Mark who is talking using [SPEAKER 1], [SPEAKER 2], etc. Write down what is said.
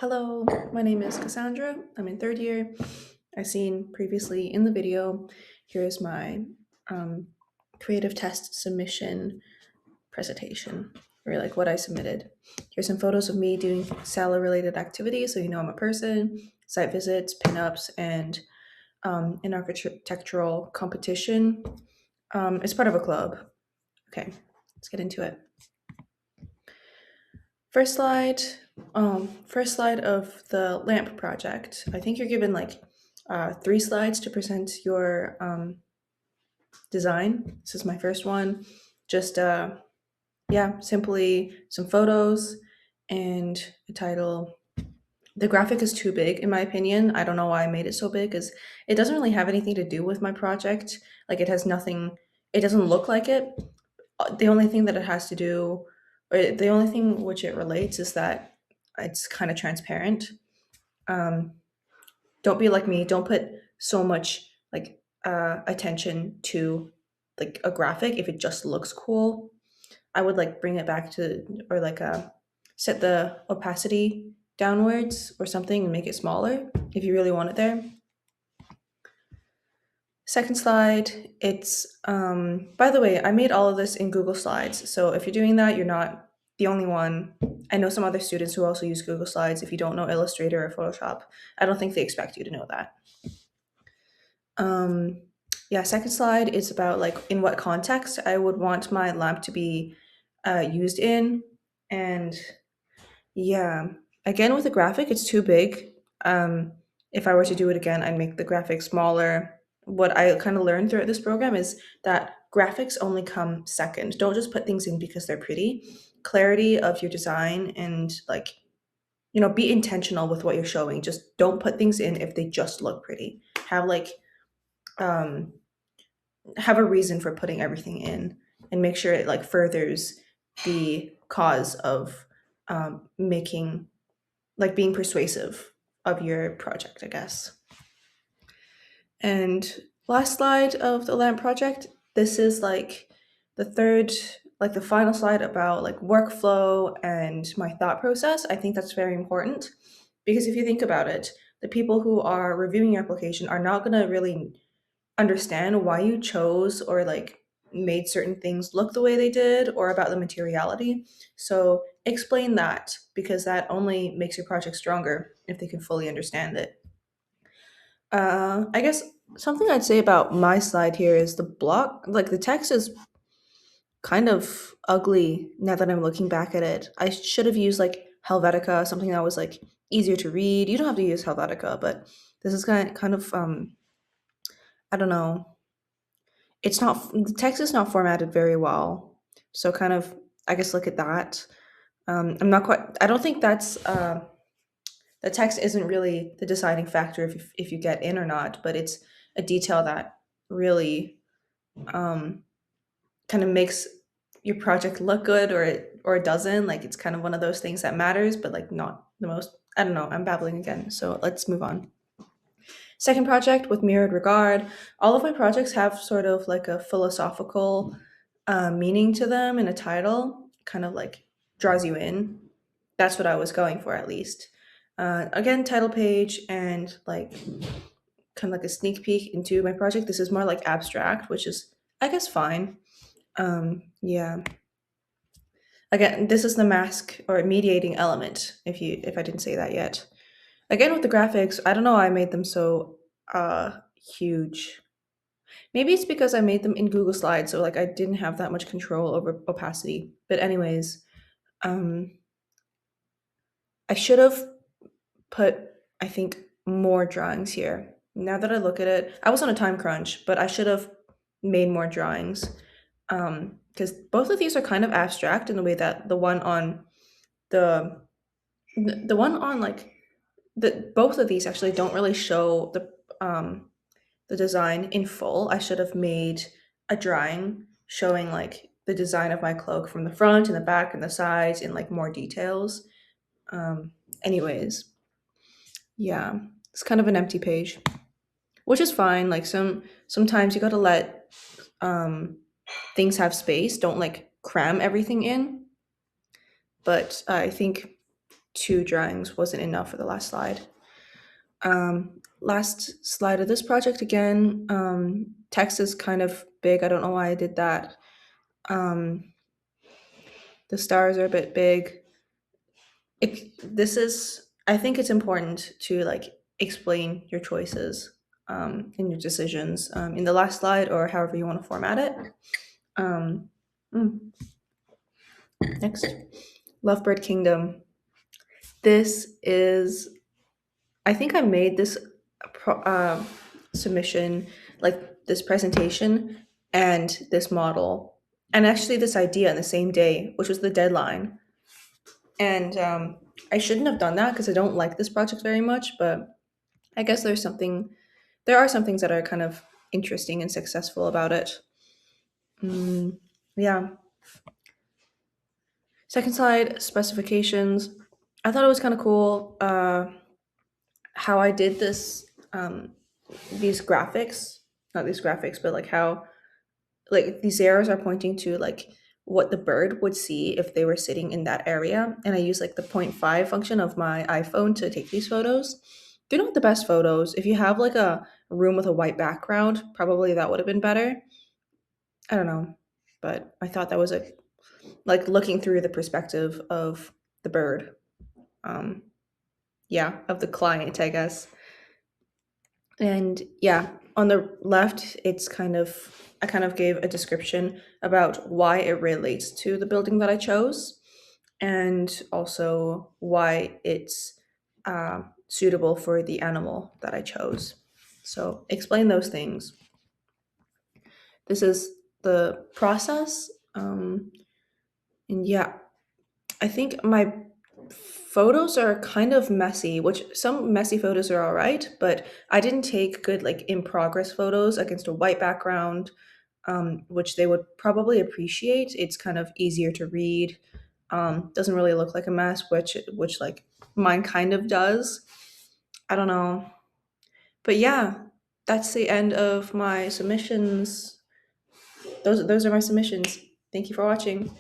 [SPEAKER 1] Hello, my name is Cassandra. I'm in third year. As seen previously in the video, here's my um, creative test submission presentation, or like what I submitted. Here's some photos of me doing Sala related activities, so you know I'm a person, site visits, pinups, and an architectural competition. It's part of a club. Okay, let's get into it. First slide, first slide of the lamp project. I think you're given like 3 slides to present your design. This is my first one. Just yeah, simply some photos and a title. The graphic is too big in my opinion. I don't know why I made it so big because it doesn't really have anything to do with my project. Like it has nothing. It doesn't look like it. The only thing that it has to do, or the only thing which it relates, is that it's kind of transparent. Um, don't be like me. Don't put so much like attention to like a graphic if it just looks cool. I would like bring it back to or like set the opacity downwards or something and make it smaller if you really want it there. Second slide, it's by the way, I made all of this in Google Slides. So if you're doing that, you're not the only one. I know some other students who also use Google Slides. If you don't know Illustrator or Photoshop, I don't think they expect you to know that. Um, yeah, second slide is about like in what context I would want my lamp to be used in. And yeah, again with the graphic, it's too big. If I were to do it again, I'd make the graphic smaller. What I kind of learned throughout this program is that graphics only come second. Don't just put things in because they're pretty. Clarity of your design and like, be intentional with what you're showing. Just don't put things in if they just look pretty. Um, have a reason for putting everything in and make sure it like furthers the cause of making like being persuasive of your project, I guess. And last slide of the lamp project. This is like the third, like the final slide about like workflow and my thought process. I think that's very important because if you think about it, the people who are reviewing your application are not going to really understand why you chose or like made certain things look the way they did or about the materiality. So explain that because that only makes your project stronger if they can fully understand it. I guess something I'd say about my slide here is the block, like the text is kind of ugly now that I'm looking back at it. I should have used like Helvetica, something that was like easier to read. You don't have to use Helvetica, but this is kind of I don't know. It's not the text is not formatted very well. So kind of I guess look at that. I'm not quite I don't think that's the text isn't really the deciding factor if you get in or not, but it's a detail that really um, kind of makes your project look good or it doesn't. Like it's kind of one of those things that matters, but like not the most. I don't know. I'm babbling again, so let's move on. Second project with mirrored regard. All of my projects have sort of like a philosophical meaning to them in a title, kind of like draws you in. That's what I was going for, at least. Again, title page and like kind of like a sneak peek into my project. This is more like abstract, which is, I guess, fine. Yeah. Again, this is the mask or mediating element. If I didn't say that yet. Again, with the graphics, I don't know why I made them so huge. Maybe it's because I made them in Google Slides, so like I didn't have that much control over opacity. But anyways, um, I should have put, I think, more drawings here. Now that I look at it, I was on a time crunch, but I should have made more drawings. Because both of these are kind of abstract in the way that the the one on like the both of these actually don't really show the design in full. I should have made a drawing showing like the design of my cloak from the front and the back and the sides in like more details. Anyways, yeah, it's kind of an empty page, which is fine. Like sometimes you got to let things have space. Don't like cram everything in. But I think two drawings wasn't enough for the last slide. Last slide of this project again. Text is kind of big. I don't know why I did that. The stars are a bit big. This is, I think it's important to like explain your choices and your decisions in the last slide or however you want to format it. Um, mm, Next, Lovebird Kingdom. This is, I think I made this submission, like this presentation and this model, and actually this idea on the same day, which was the deadline. And I shouldn't have done that because I don't like this project very much, but I guess there are some things that are kind of interesting and successful about it. Yeah. Second slide, specifications. I thought it was kind of cool how I did this, these graphics, not these graphics, but like how, like these arrows are pointing to like what the bird would see if they were sitting in that area. And I use like the 0.5 function of my iPhone to take these photos. They're not the best photos. If you have like a room with a white background, probably that would have been better. I don't know. But I thought that was a like looking through the perspective of the bird. Um, yeah, of the client, I guess. And yeah, on the left, it's kind of, I kind of gave a description about why it relates to the building that I chose and also why it's suitable for the animal that I chose. So explain those things. This is the process. And yeah, I think my photos are kind of messy, which some messy photos are all right, but I didn't take good like in progress photos against a white background, which they would probably appreciate. It's kind of easier to read. Doesn't really look like a mess, which like mine kind of does. I don't know, but yeah, that's the end of my submissions. Those are my submissions. Thank you for watching.